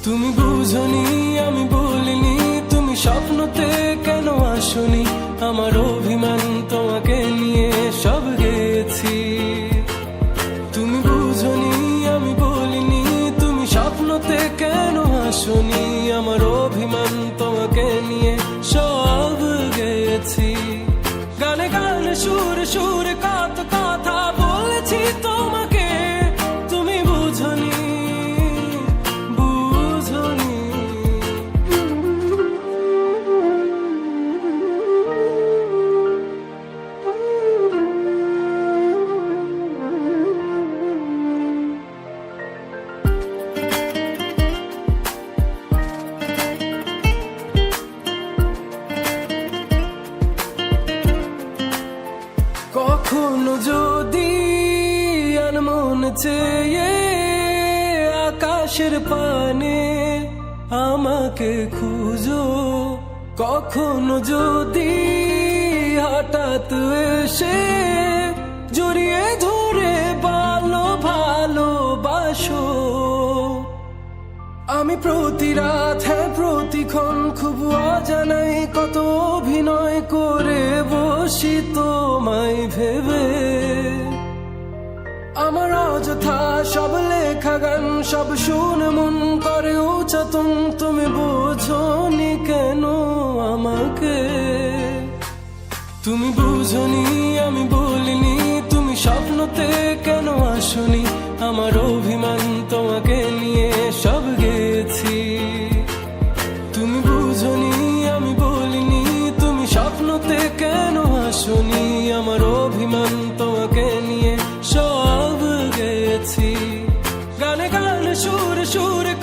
তুমি বুঝনি আমি বলিনি, তুমি স্বপ্নতে কেন আসনি, আমার অভিমান তোমাকে নিয়ে সব গেছি। তুমি বুঝনি আমি বলিনি, তুমি স্বপ্নতে কেন আসনি, আমার অভিমান তোমাকে নিয়ে সব গেছি। গানে গানে সুরে সুরে কত কথা বলেছি তোমাকে, তুমি বুঝনি বুঝনি। কখনো যদি আনমন চেয়ে আকাশের পানে আমাকে খুঁজো, কখনো যদি হঠাৎ এসে জড়িয়ে ধরে ভালোবাসো, আমি প্রতি রাত হ্যাঁ প্রতিক্ষণ খুব অজানাই কত অভিনয় করে বসি তোমায় ভেবে। আমার অযথা সব লেখা গান সব শুনে মন করে উচাতন, তুমি বোঝনি কেন আমাকে। তুমি বুঝনি আমি বলিনি, তুমি স্বপ্নতে কেন আসনি, আমার অভিমান তোমাকে নিয়ে সব গেছি। তুমি বুঝনি আমি বলিনি, তুমি স্বপ্নতে কেন আসনি, আমার অভিমান তোমাকে নিয়ে সব গেছি। গানে গানে সুরে সুরে